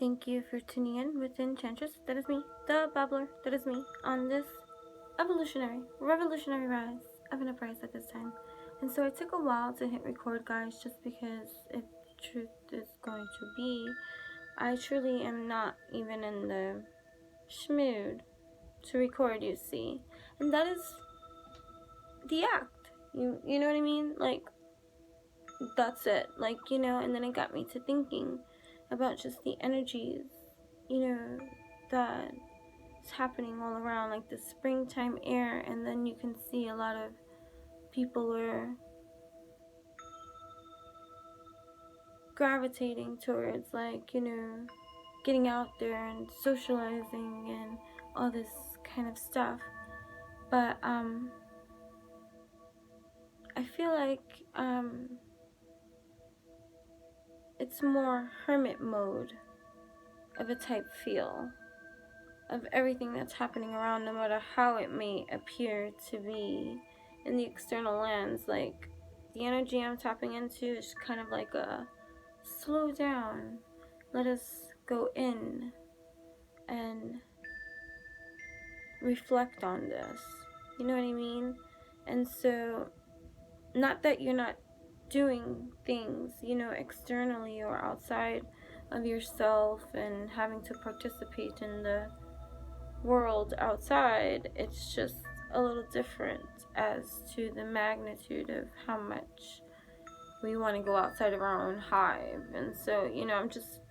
Thank you for tuning in with Enchantress. That is me, the babbler. That is me on this revolutionary rise of an uprise at this time. And so it took a while to hit record, guys, just because if truth is going to be, I truly am not even in the schmood to record, you see. And that is the act. You know what I mean? Like, that's it. Like, and then it got me to thinking about just the energies, that's happening all around, like the springtime air, and then you can see a lot of people are gravitating towards, like, getting out there and socializing and all this kind of stuff. But I feel like it's more hermit mode of a type feel of everything that's happening around, no matter how it may appear to be in the external lens. Like, the energy I'm tapping into is kind of like a slow down, let us go in and reflect on this, you know what I mean? And so, not that you're not doing things, externally or outside of yourself and having to participate in the world outside, it's just a little different as to the magnitude of how much we want to go outside of our own hive. And so, I'm just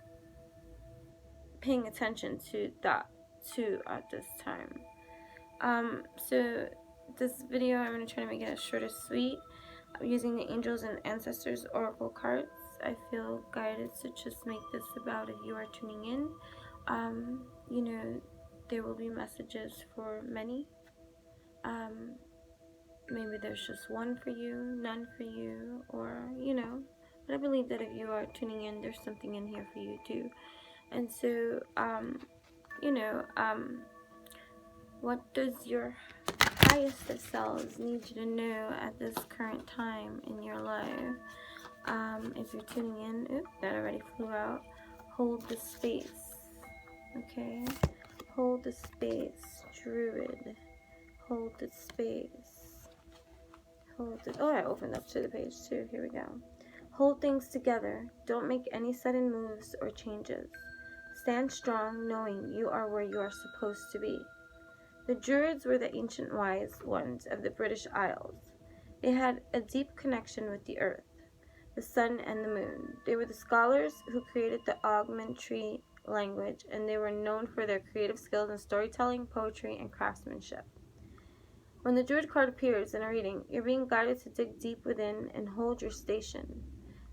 paying attention to that too at this time. So this video, I'm going to try to make it as short as sweet. I'm using the Angels and Ancestors Oracle cards. I feel guided to just make this about if you are tuning in. There will be messages for many. Maybe there's just one for you, none for you, or, but I believe that if you are tuning in, there's something in here for you too. And so, what does your highest of selves need you to know at this current time in your life? If you're tuning in, that already flew out. Hold the space, okay? Hold the space, Druid. Hold the space. Hold it. Oh, I opened up to the page too. Here we go. Hold things together. Don't make any sudden moves or changes. Stand strong, knowing you are where you are supposed to be. The Druids were the ancient wise ones of the British Isles. They had a deep connection with the earth, the sun, and the moon. They were the scholars who created the Augmentry language, and they were known for their creative skills in storytelling, poetry, and craftsmanship. When the Druid card appears in a reading, you're being guided to dig deep within and hold your station.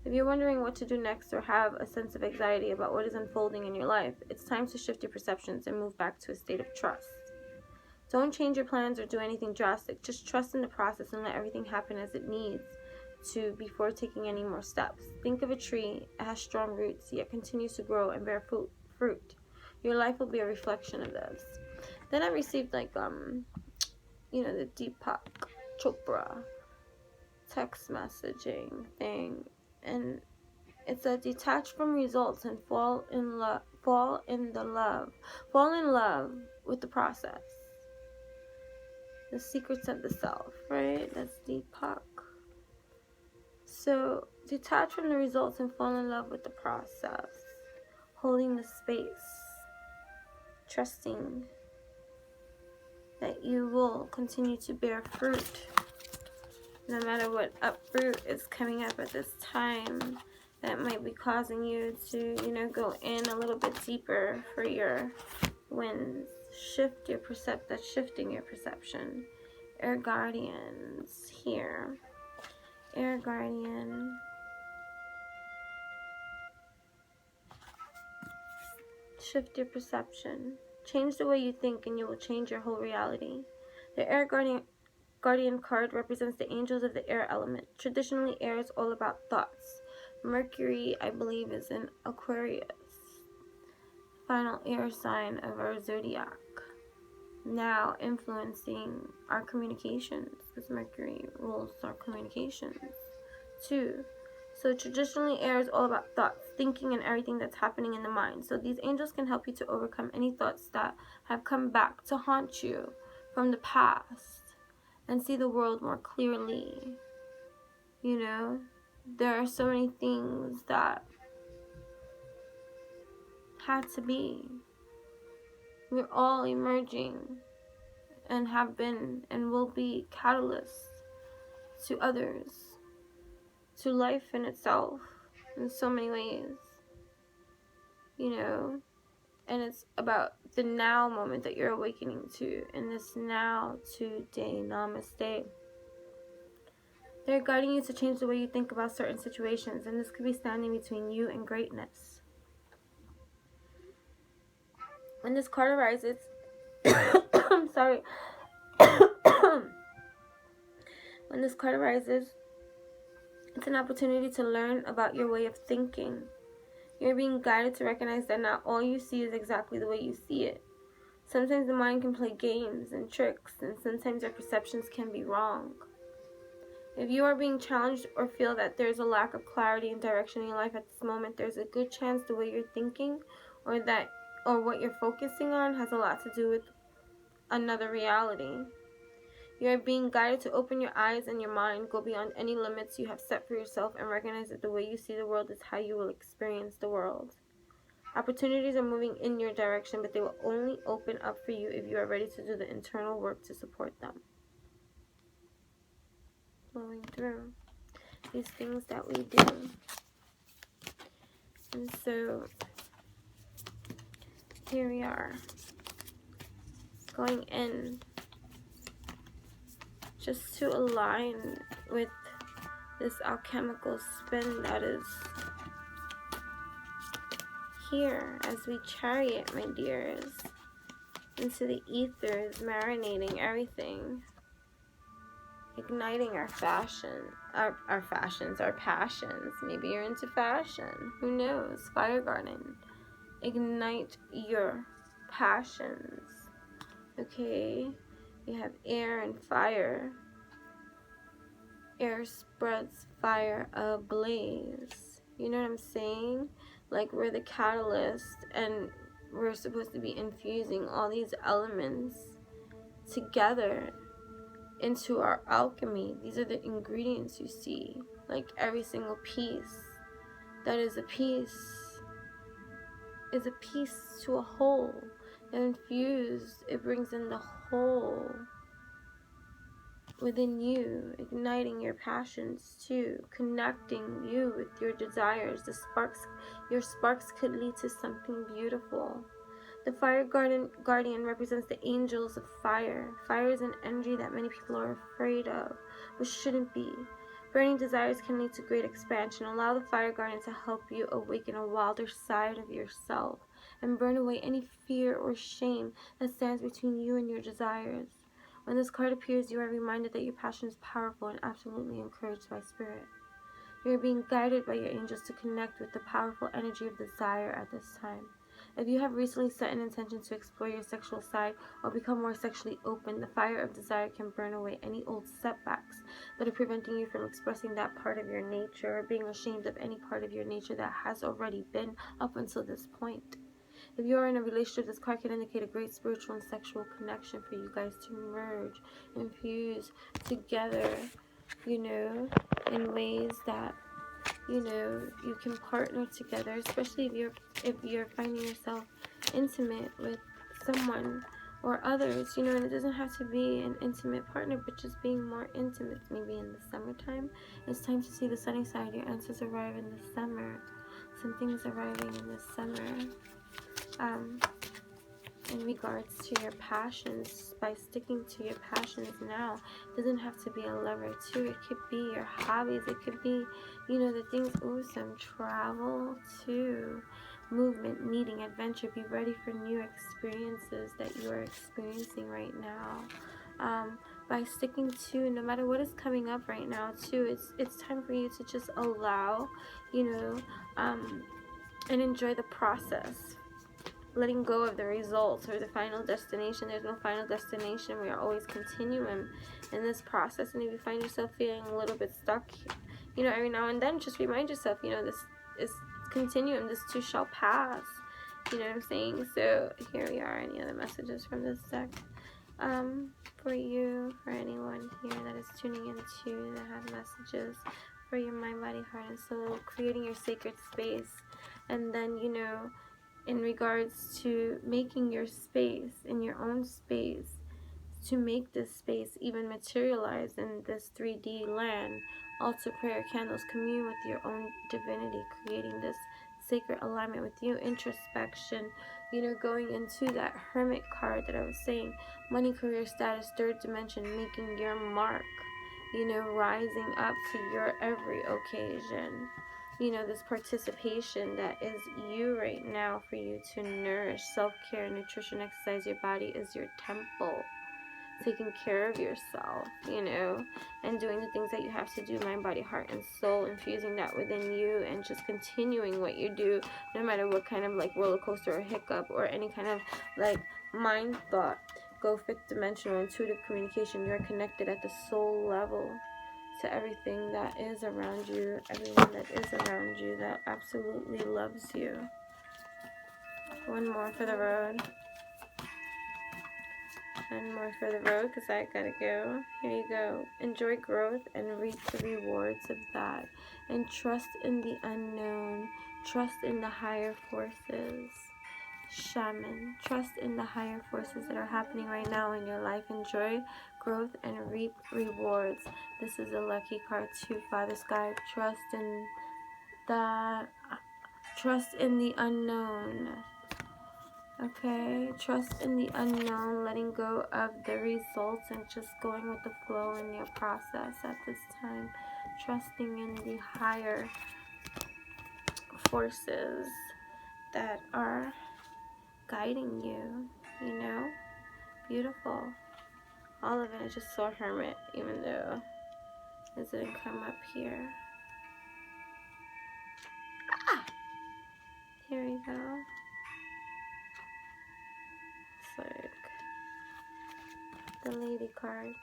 If you're wondering what to do next or have a sense of anxiety about what is unfolding in your life, it's time to shift your perceptions and move back to a state of trust. Don't change your plans or do anything drastic. Just trust in the process and let everything happen as it needs to before taking any more steps. Think of a tree. It has strong roots, yet continues to grow and bear fruit. Your life will be a reflection of this. Then I received, like, the Deepak Chopra text messaging thing, and it said, detach from results and fall in love with the process. The secrets of the self, right? That's Deepak. So detach from the results and fall in love with the process. Holding the space, trusting that you will continue to bear fruit no matter what uproot is coming up at this time that might be causing you to, go in a little bit deeper for your wins. That's shifting your perception. Air Guardians here. Air Guardian. Shift your perception. Change the way you think and you will change your whole reality. The Air Guardian card represents the angels of the air element. Traditionally, air is all about thoughts. Mercury, I believe, is in Aquarius, final air sign of our zodiac, now influencing our communications, because Mercury rules our communications too. So traditionally, air is all about thoughts, thinking and everything that's happening in the mind. So these angels can help you to overcome any thoughts that have come back to haunt you from the past and see the world more clearly. You know, there are so many things that had to be. We're all emerging and have been and will be catalysts to others, to life in itself, in so many ways, you know. And it's about the now moment that you're awakening to, in this now today. Namaste. They're guiding you to change the way you think about certain situations, and this could be standing between you and greatness. When this card arises, I'm sorry. When this card arises, it's an opportunity to learn about your way of thinking. You're being guided to recognize that not all you see is exactly the way you see it. Sometimes the mind can play games and tricks, and sometimes your perceptions can be wrong. If you are being challenged or feel that there's a lack of clarity and direction in your life at this moment, there's a good chance the way you're thinking or what you're focusing on has a lot to do with another reality. You are being guided to open your eyes and your mind, go beyond any limits you have set for yourself, and recognize that the way you see the world is how you will experience the world. Opportunities are moving in your direction, but they will only open up for you if you are ready to do the internal work to support them. Flowing through these things that we do. And so here we are, going in just to align with this alchemical spin that is here as we chariot, my dears, into the ethers, marinating everything, igniting our passions. Maybe you're into fashion, who knows? Fire garden, ignite your passions. Okay, you have air and fire. Air spreads, fire ablaze. You know what I'm saying? Like, we're the catalyst, and we're supposed to be infusing all these elements together into our alchemy. These are the ingredients you see. Like, every single piece that is a piece to a whole. And infused, it brings in the whole within you, igniting your passions too, connecting you with your desires. Your sparks could lead to something beautiful. The fire guardian represents the angels of fire. Fire is an energy that many people are afraid of, but shouldn't be. Burning desires can lead to great expansion. Allow the fire guardian to help you awaken a wilder side of yourself and burn away any fear or shame that stands between you and your desires. When this card appears, you are reminded that your passion is powerful and absolutely encouraged by spirit. You are being guided by your angels to connect with the powerful energy of desire at this time. If you have recently set an intention to explore your sexual side or become more sexually open, the fire of desire can burn away any old setbacks that are preventing you from expressing that part of your nature or being ashamed of any part of your nature that has already been up until this point. If you are in a relationship, this card can indicate a great spiritual and sexual connection for you guys to merge and fuse together, you know, in ways that, you know, you can partner together, especially if you're finding yourself intimate with someone or others, you know, and it doesn't have to be an intimate partner, but just being more intimate. Maybe in the summertime, it's time to see the sunny side. Your answers arrive in the summer. Something's arriving in the summer. In regards to your passions, by sticking to your passions now, it doesn't have to be a lover too. It could be your hobbies. It could be, you know, the things. Ooh, some travel too. Movement, meeting, adventure. Be ready for new experiences that you are experiencing right now. By sticking to, no matter what is coming up right now too, it's time for you to just allow, you know, and enjoy the process. Letting go of the results or the final destination. There's no final destination. We are always continuing in this process. And if you find yourself feeling a little bit stuck, you know, every now and then, just remind yourself, you know, this is continue, and this too shall pass. You know what I'm saying? So here we are. Any other messages from this deck? For you, for anyone here that is tuning into, that have messages for your mind, body, heart, and soul, creating your sacred space. And then, you know, in regards to making your space, in your own space, to make this space even materialize in this 3D land. Altar prayer, candles, commune with your own divinity, creating this sacred alignment with you, introspection, you know, going into that hermit card that I was saying, money, career, status, third dimension, making your mark, you know, rising up to your every occasion. You know, this participation that is you right now for you to nourish, self-care, nutrition, exercise. Your body is your temple. Taking care of yourself, you know, and doing the things that you have to do, mind, body, heart, and soul, infusing that within you, and just continuing what you do, no matter what kind of like roller coaster or hiccup or any kind of like mind thought. Go fifth dimensional, intuitive communication. You're connected at the soul level to everything that is around you, everyone that is around you that absolutely loves you. One more for the road. And more for the road, because I gotta go. Here you go. Enjoy growth and reap the rewards of that. And trust in the unknown. Trust in the higher forces. Shaman. Trust in the higher forces that are happening right now in your life. Enjoy growth and reap rewards. This is a lucky card too, Father Sky. Trust in the unknown. Okay, trust in the unknown, letting go of the results and just going with the flow in your process at this time. Trusting in the higher forces that are guiding you, you know? Beautiful. All of it. I just saw Hermit, even though it didn't come up here. Here we go. It's like the Lady card.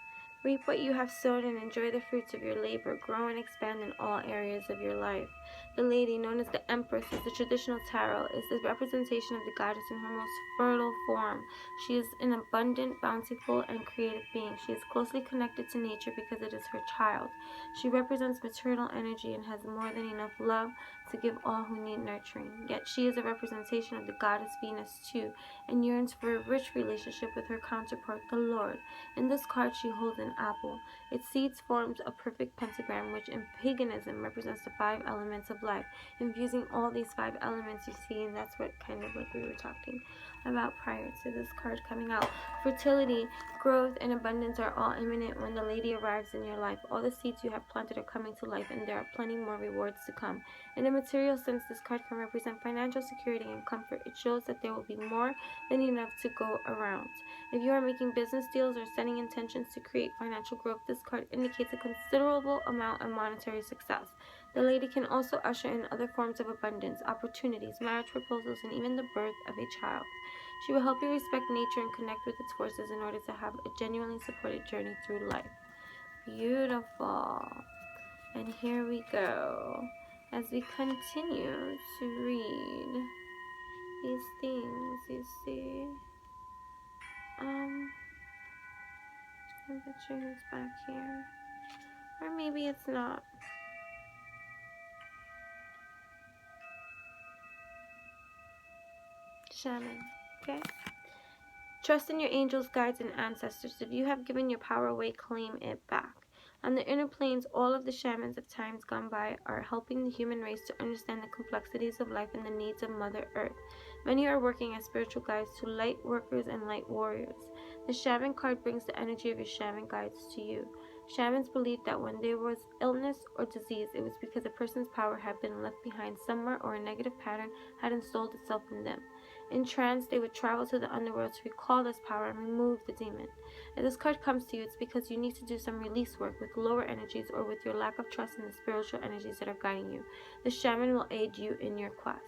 Reap what you have sown and enjoy the fruits of your labor. Grow and expand in all areas of your life. The Lady, known as the Empress, is the traditional tarot, is the representation of the goddess in her most fertile form. She is an abundant, bountiful, and creative being. She is closely connected to nature because it is her child. She represents maternal energy and has more than enough love to give all who need nurturing. Yet she is a representation of the goddess Venus too, and yearns for a rich relationship with her counterpart, the Lord. In this card, she holds an apple. Its seeds forms a perfect pentagram, which in paganism represents the 5 elements of life. Infusing all these 5 elements, you see, and that's what kind of like we were talking about prior to this card coming out. Fertility, growth, and abundance are all imminent when the Lady arrives in your life. All the seeds you have planted are coming to life, and there are plenty more rewards to come. In a material sense, this card can represent financial security and comfort. It shows that there will be more than enough to go around. If you are making business deals or setting intentions to create financial growth, this card indicates a considerable amount of monetary success. The Lady can also usher in other forms of abundance, opportunities, marriage proposals, and even the birth of a child. She will help you respect nature and connect with its forces in order to have a genuinely supported journey through life. Beautiful. And here we go as we continue to read these things, you see. I'm not sure who's back here. Or maybe it's not. Shaman, okay? Trust in your angels, guides, and ancestors. If you have given your power away, claim it back. On the inner planes, all of the shamans of times gone by are helping the human race to understand the complexities of life and the needs of Mother Earth. Many are working as spiritual guides to light workers and light warriors. The shaman card brings the energy of your shaman guides to you. Shamans believed that when there was illness or disease, it was because a person's power had been left behind somewhere or a negative pattern had installed itself in them. In trance, they would travel to the underworld to recall this power and remove the demon. If this card comes to you, it's because you need to do some release work with lower energies or with your lack of trust in the spiritual energies that are guiding you. The shaman will aid you in your quest.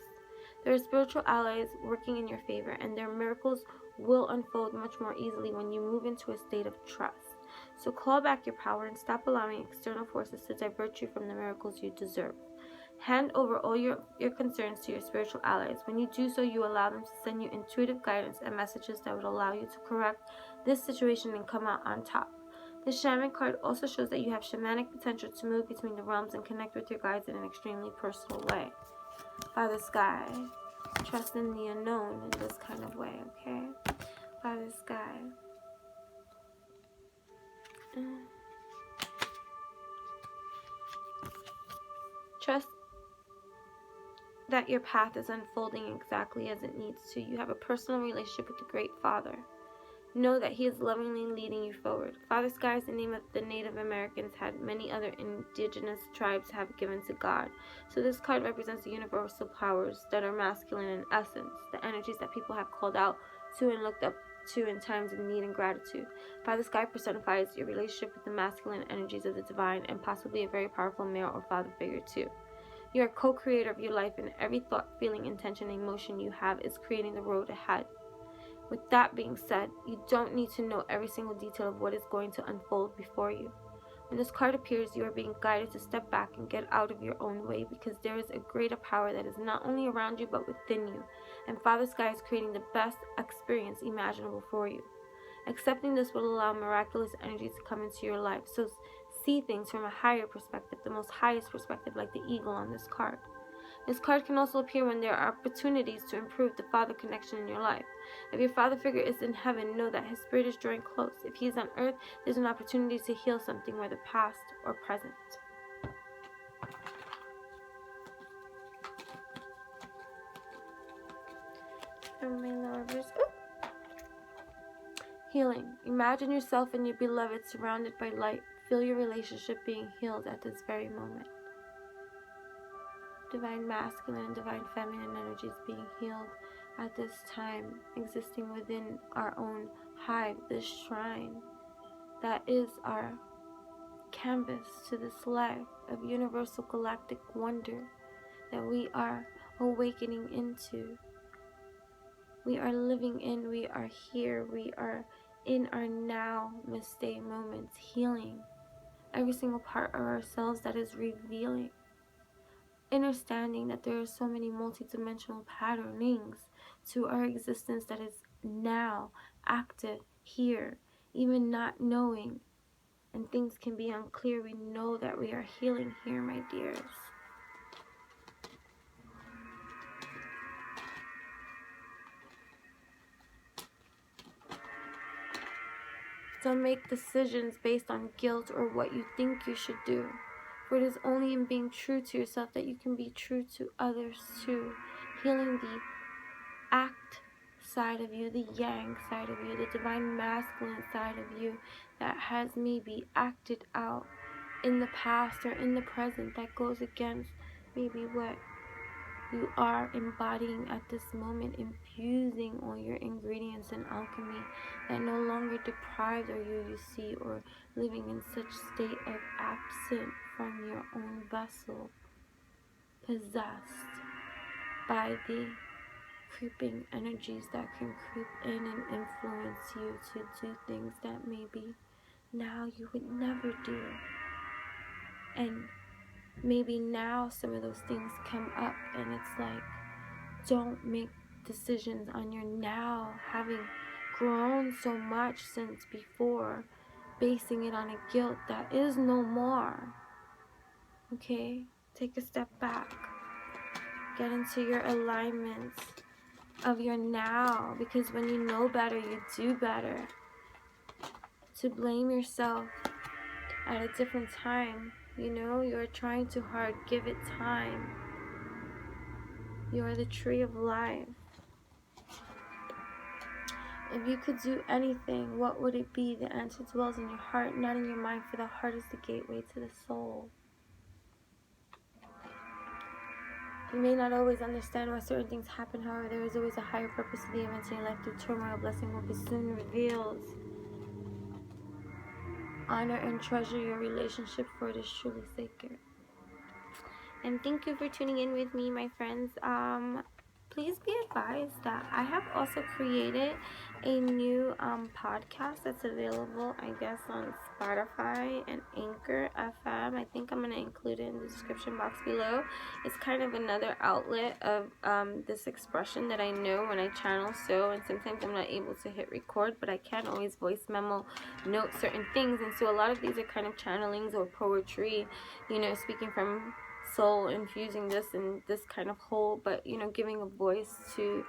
There are spiritual allies working in your favor, and their miracles will unfold much more easily when you move into a state of trust. So call back your power and stop allowing external forces to divert you from the miracles you deserve. Hand over all your concerns to your spiritual allies. When you do so, you allow them to send you intuitive guidance and messages that would allow you to correct this situation and come out on top. The Shaman card also shows that you have shamanic potential to move between the realms and connect with your guides in an extremely personal way. Father Sky, trust in the unknown in this kind of way, okay? Father Sky. Trust that your path is unfolding exactly as it needs to. You have a personal relationship with the Great Father. Know that he is lovingly leading you forward. Father Sky is the name of the Native Americans had many other indigenous tribes have given to God. So this card represents the universal powers that are masculine in essence, the energies that people have called out to and looked up to in times of need and gratitude. Father Sky personifies your relationship with the masculine energies of the divine and possibly a very powerful male or father figure too. You are a co-creator of your life, and every thought, feeling, intention, and emotion you have is creating the road ahead. With that being said, you don't need to know every single detail of what is going to unfold before you. When this card appears, you are being guided to step back and get out of your own way, because there is a greater power that is not only around you but within you, and Father Sky is creating the best experience imaginable for you. Accepting this will allow miraculous energies to come into your life, so see things from a higher perspective, the most highest perspective, like the eagle on this card. This card can also appear when there are opportunities to improve the father connection in your life. If your father figure is in heaven, know that his spirit is drawing close. If he is on earth, there's an opportunity to heal something, whether past or present. Healing. Imagine yourself and your beloved surrounded by light. Feel your relationship being healed at this very moment. Divine masculine and divine feminine energies being healed at this time, existing within our own hive, this shrine that is our canvas to this life of universal galactic wonder that we are awakening into. We are living in, we are here, we are in our now mistake moments, healing every single part of ourselves that is revealing. Understanding that there are so many multidimensional patternings to our existence that is now active here, even not knowing, and things can be unclear. We know that we are healing here, my dears. Don't make decisions based on guilt or what you think you should do. For it is only in being true to yourself that you can be true to others too. Healing the act side of you, the yang side of you, the divine masculine side of you that has maybe acted out in the past or in the present that goes against maybe what you are embodying at this moment, infusing all your ingredients in alchemy that no longer deprive of you see, or living in such state of absent from your own vessel, possessed by the creeping energies that can creep in and influence you to do things that maybe now you would never do. And maybe now some of those things come up and it's like, don't make decisions on your now, having grown so much since before, basing it on a guilt that is no more. Okay? Take a step back. Get into your alignments of your now, because when you know better, you do better. To blame yourself at a different time, you're trying too hard. Give it time. You are the tree of life. If you could do anything, what would it be? The answer dwells in your heart, not in your mind, for the heart is the gateway to the soul. You may not always understand why certain things happen, however, there is always a higher purpose to the events in your life. Through turmoil, blessing will be soon revealed. Honor and treasure your relationship, for it is truly sacred. And thank you for tuning in with me, my friends. please be advised that I have also created a new podcast that's available, I guess, on Spotify and Anchor FM. I think I'm going to include it in the description box below. It's kind of another outlet of this expression that I know when I channel so, and sometimes I'm not able to hit record, but I can always voice memo note certain things. And so a lot of these are kind of channelings or poetry, speaking from soul, infusing this and this kind of whole, but giving a voice to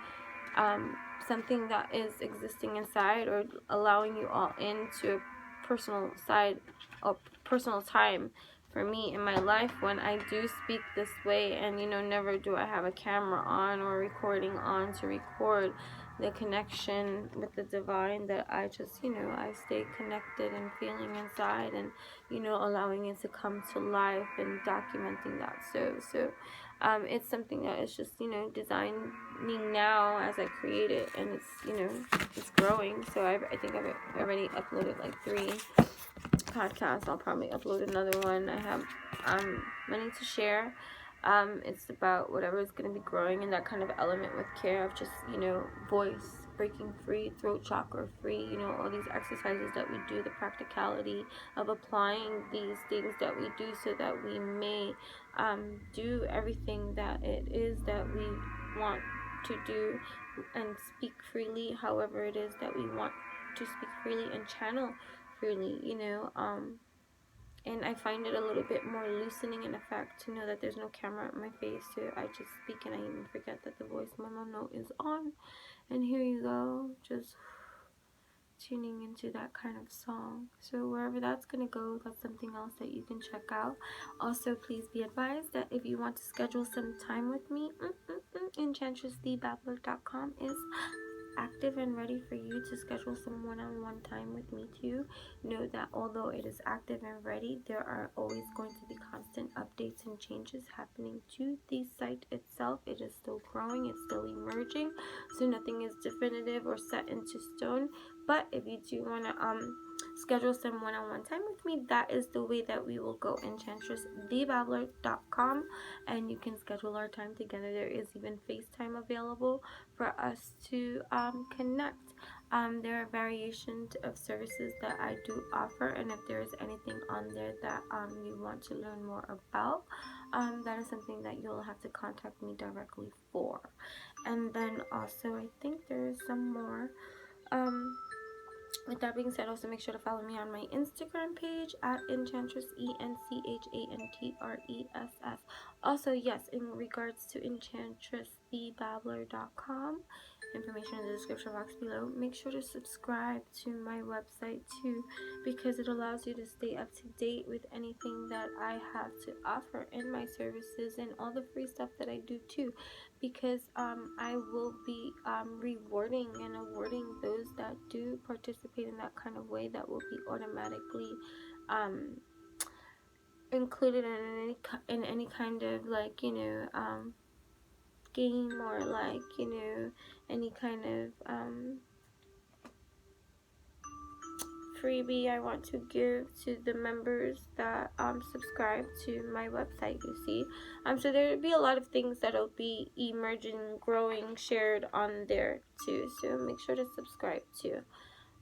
something that is existing inside, or allowing you all into a personal side or personal time for me in my life when I do speak this way. And never do I have a camera on or recording on to record the connection with the divine, that I just I stay connected and feeling inside, and allowing it to come to life and documenting that. So it's something that is just designing now as I create it, and it's growing. So I think I've already uploaded like 3 podcasts. I'll probably upload another one. I have many to share. It's about whatever is going to be growing in that kind of element with care of just voice breaking free, throat chakra free, all these exercises that we do, the practicality of applying these things that we do, so that we may do everything that it is that we want to do, and speak freely however it is that we want to speak freely, and channel freely, and I find it a little bit more loosening in effect to know that there's no camera on my face, so I just speak and I even forget that the voice memo note is on. And here you go, just tuning into that kind of song. So wherever that's gonna go, that's something else that you can check out. Also, please be advised that if you want to schedule some time with me, enchantressthebabbler.com is active and ready for you to schedule some one-on-one time with me too. Know that although it is active and ready, there are always going to be constant updates and changes happening to the site itself. It is still growing, it's still emerging, so nothing is definitive or set into stone. But if you do want to schedule some one-on-one time with me, that is the way that we will go. enchantressthebabbler.com, and you can schedule our time together. There is even FaceTime available for us to connect. There are variations of services that I do offer, and if there is anything on there that you want to learn more about, that is something that you'll have to contact me directly for. And then also, I think there is some more. With that being said, also make sure to follow me on my Instagram page at Enchantress, ENCHANTRESS. Also, yes, in regards to enchantressthebabbler.com, information in the description box below, make sure to subscribe to my website too, because it allows you to stay up to date with anything that I have to offer in my services, and all the free stuff that I do too, because I will be rewarding and awarding those that do participate in that kind of way. That will be automatically included in any kind of game, or any kind of freebie I want to give to the members that subscribe to my website, you see. So there will be a lot of things that'll be emerging, growing, shared on there too, so make sure to subscribe too.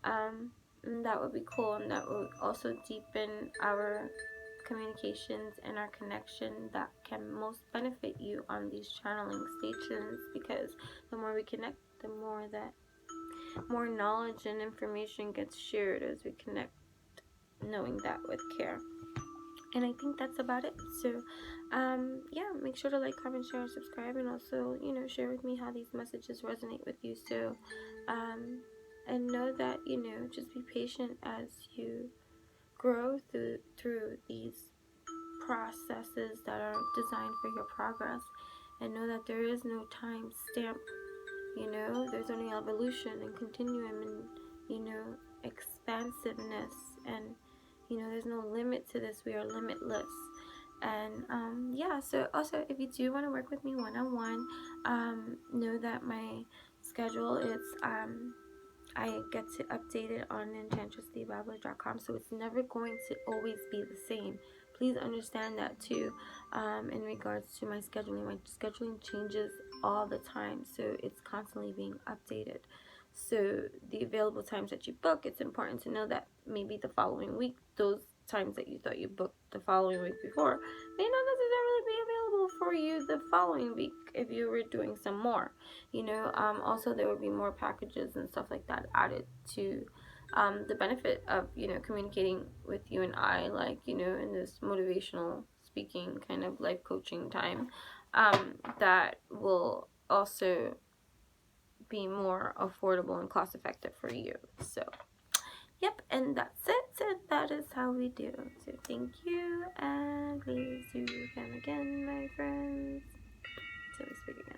And that would be cool, and that will also deepen our communications and our connection that can most benefit you on these channeling stations, because the more we connect, the more knowledge and information gets shared as we connect, knowing that with care. And I think that's about it. So yeah, make sure to like, comment, share, and subscribe, and also share with me how these messages resonate with you. So and know that just be patient as you grow through these processes that are designed for your progress, and know that there is no time stamp. There's only evolution and continuum, and expansiveness, and there's no limit to this. We are limitless. And yeah, so also, if you do want to work with me one-on-one, know that my schedule is I get to update it on enchantressthebabbler.com, so it's never going to always be the same. Please understand that too. In regards to my scheduling changes all the time, so it's constantly being updated. So the available times that you book, it's important to know that maybe the following week, those times that you thought you booked the following week before may not necessarily be available for you the following week if you were doing some more, also there would be more packages and stuff like that added to the benefit of communicating with you and I, like in this motivational speaking kind of life coaching time, that will also be more affordable and cost effective for you. So yep, and that's it. So that is how we do. So thank you, and please do come again, my friends. Till we speak again.